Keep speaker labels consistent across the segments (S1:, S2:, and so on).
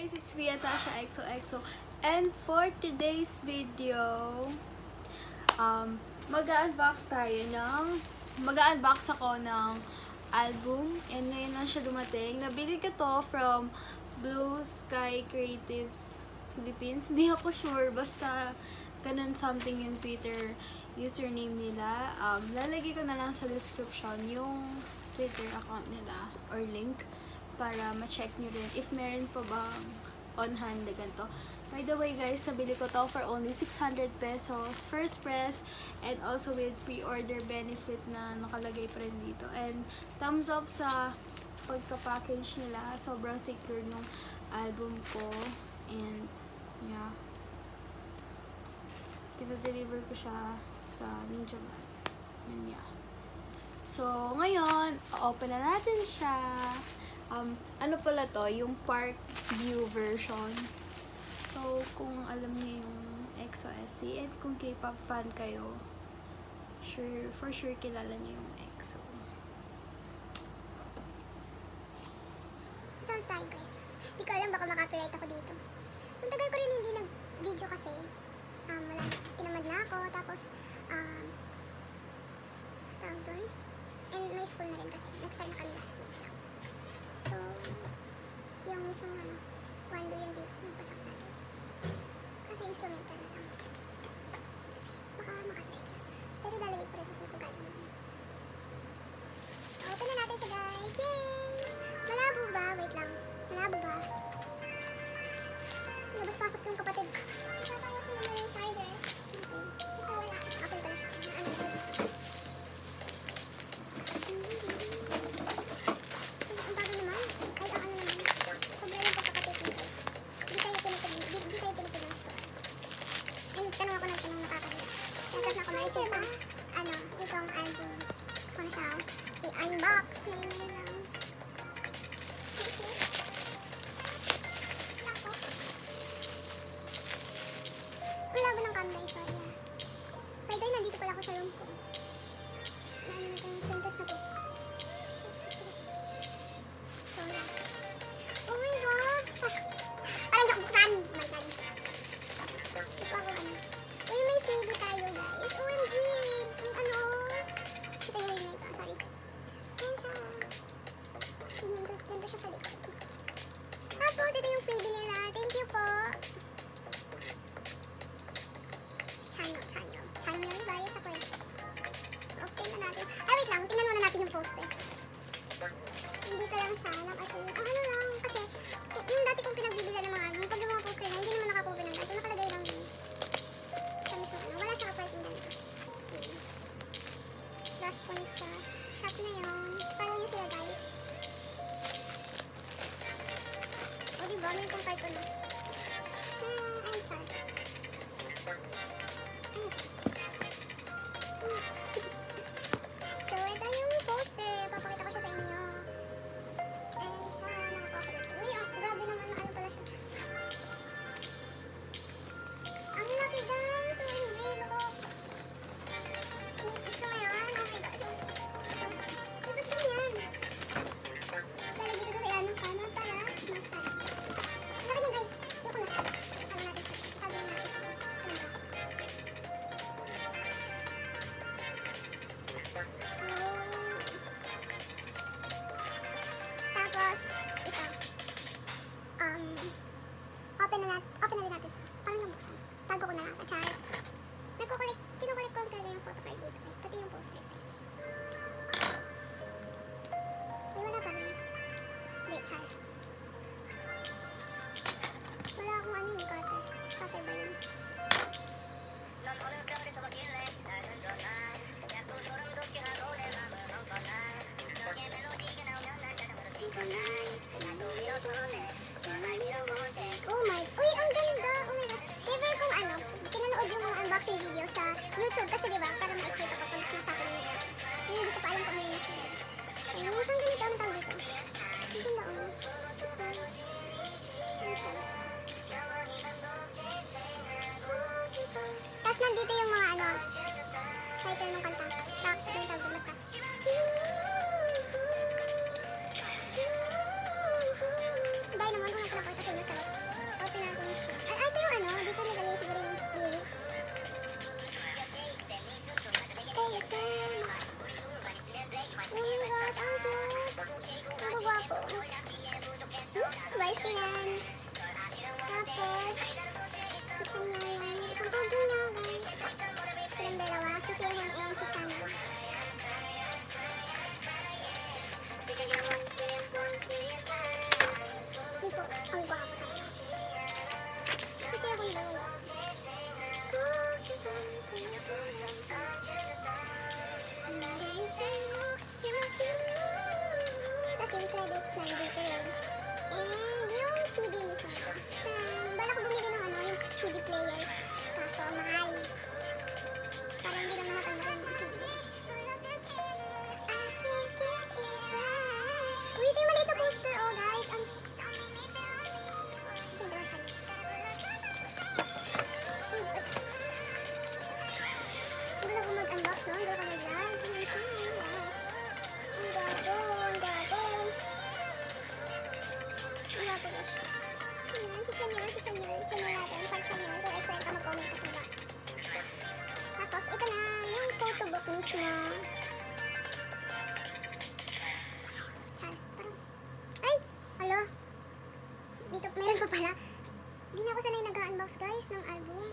S1: guys, it's Via Tasha XOXO, and for today's video, mag-unbox ako ng album, and ngayon lang siya dumating. Nabili ko to from Blue Sky Creatives Philippines. Hindi ako sure, basta ganun something yung Twitter username nila. Lalagay ko na lang sa description yung Twitter account nila or link para ma-check nyo rin if meron pa bang on hand na ganito. By the way guys, nabili ko to for only 600 pesos, first press, and also with pre-order benefit na nakalagay pa rin dito. And thumbs up sa pagka-package nila, sobrang secure nung album ko. And yeah, pinadeliver ko siya sa Ninja Mart. And yeah. So, ngayon, open na natin siya. Ano pala to? Yung Park View version. So, kung alam niyo yung EXO-SC and kung K-pop fan kayo, for sure kilala niyo yung EXO.
S2: Sounds tayo guys. Hindi ko alam, baka makapiright ako dito. So, tagal ko rin hindi nag-video kasi. Wala, tinamad na ako. Tapos, tawag doon. And may school na rin kasi. Nag-start na kami last week lang. So, yung mismong 1 billion views nagpasak sa atin. Kasi instrumental na lang. Baka makapiright na. Pero lalagay ko rin kasi kung galing naman. Open na natin siya guys. Yay! Malabo ba? Wait lang. Malabo ba? Labas-pasok yung kapatid ko. Tatayos na naman yung charger. Okay. Isa wala. Open ko na siya. Ano siya? Ang bago naman. Ay, ang ano naman. Sobra yung pagkakapit nito. Hindi tayo pinipid ng store. And tanong ako ng tanong nakakalit. Tapos na ako ma-research pa. Itong album. Gusto ko na siya i-unbox. Ngayon lang. Wala ba ng camera? Sorry ah. By the way, nandito pala ako sa room ko. Printers na to. Oh my god! Parang hindi ako buksan! Oh my god. Ito ako ano. Uy, may freebie tayo guys. OMG! Yung ano? Kita yung ring na ito. Sorry. Ayan siya. Ganda siya sa likod. Tapos, ito yung freebie nila. Thank you po. Channel yung bias ako eh. Okay na natin. Ay, wait lang. Tingnan muna natin yung poster. Hindi ko lang siya. Kasi, ano lang. Kasi, yung dati kong pinagbibila ng mga album, pag yung mga poster na, hindi naman nakakover ng dati. Nakalagay lang din. Sa mismo, wala siyang apart in ganito. Last point sa shop na yun. Follow nyo sila guys. O diba, may kong cartoon na. Ay, char. So, ito yung poster. Papakita ko siya sa inyo. Ayan siya. Nakaka-operate. Uy, grabe naman. Ano pala siya. Ang laki guys. OMG, look. Gusto mo yun? Okay, guys. Ba't ganyan? Lalagay ko sa yan. Paano para? Laki niya guys. Look na. Ano natin siya? Sabi natin siya. Tapos, ito. Open na din natin siya. Parang nabuksan. Tago ko na lang. Char. Kinukulik ko talaga yung photocard dito. Pati yung poster, guys. Ay, wala pa rin. Hindi, char. Wala akong ano yung cutter. Cutter ba yun? Oh my, uy, ang ganda. Oh my gosh. Never kong pinanood yung mga unboxing video sa YouTube kasi diba, para ma-excite ako kung nasabi nila. Hindi ko pa alam kung ano yung sila. Ayun, siyang ganito, ang tawag dito. Ang ganda, oh. Tapos nandito yung mga title ng kanta. Tapos yung tawag dito, basta. Dahil naman kung nasa napunta sa inyo, charot. my gosh, ang cute. Ang gwapo. Vice yan. Tapos, si Chanel. Isang pogi niya, guys. Silang dalawa, si Sehun and si Chanel. Dito, ang gwapo tayo. Si Sehun dalawa. Tapos yung credits nandito rin. And yung CD mismo. Bala ko bumili ng ano, yung CD player. Kaso mahal. Para hindi lang nakatanda yung CD. Uy, ito yung maliit na poster, oh guys. Ganda ng chan. Hindi na ko mag-unbox, no? Hindi ako mag-vlog. Ang gwapo, ang gwapo. Ang gwapo guys. Ayan, si Chanel. Chanel natin. Pag Chanel, kung excited ka mag-comment ka sa baba. Tapos, ito na, yung photo book mismo. Char, parang, ay! Alo! Dito, meron pa pala. Hindi na ako sanay nag-unbox guys ng album.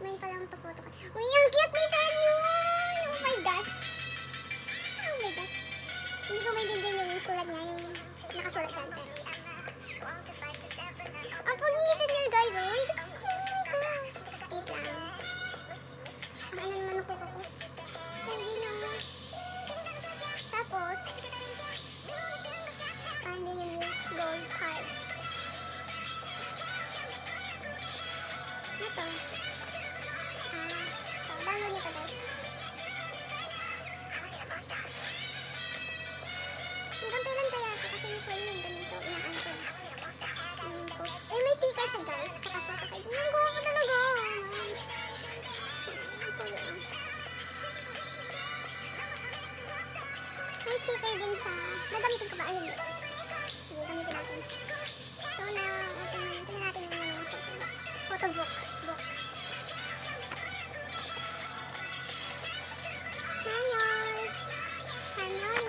S2: May palang pa-photo ka. Uy, ang cute ni Chanel! Oh my gosh! Oh my gosh! Hindi ko maintindihan yung sulat niya, yung nakasulat sa atin. Ang pogi ni Chanel guys, uy! Wait lang. Ano naman ako ko? Hindi na. Tapos, ano yung gold card? Ito. Download nito guys. Hanggang kailan kaya ito? Kasi usually yung ganito, inaan ko. Eh, may sticker siya guys. Saka photo card. Ang gwapo talaga. Ito yun. May sticker din siya. Nagamitin ko ba? Ayun. Sige, gamitin natin. So now, tingnan natin yung mga photo book. Chanel! Chanel!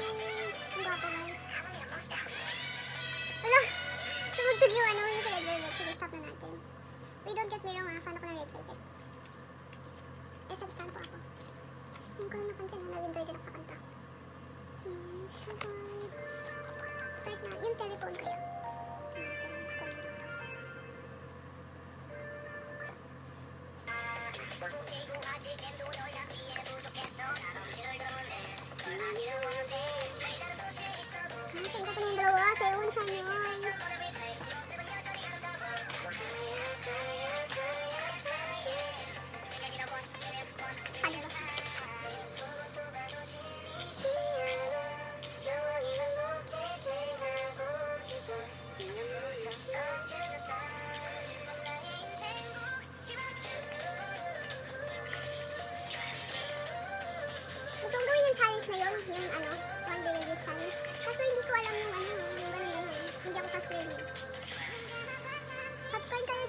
S2: Ang gwapo guys. Wala! Tumugtog yung ano yung sa red velvet. Sige, stop na natin. Wait, don't get me wrong, fan ako ng red velvet. Eh, substan po ako. Hindi ko na napansin na nag-enjoy din ako sa kanta. Yan siya guys. Start na. Yung telephone kaya. Natin ko lang dito. Nasaan ka pa ng dalawa? Sehun, Chanel. Ano ba? Gusto kong gawin yung challenge na yun, yung ano, one day reviews challenge. Kaso hindi ko alam yung ano, yung ganun. Hindi ako fast learning. Popcorn kayo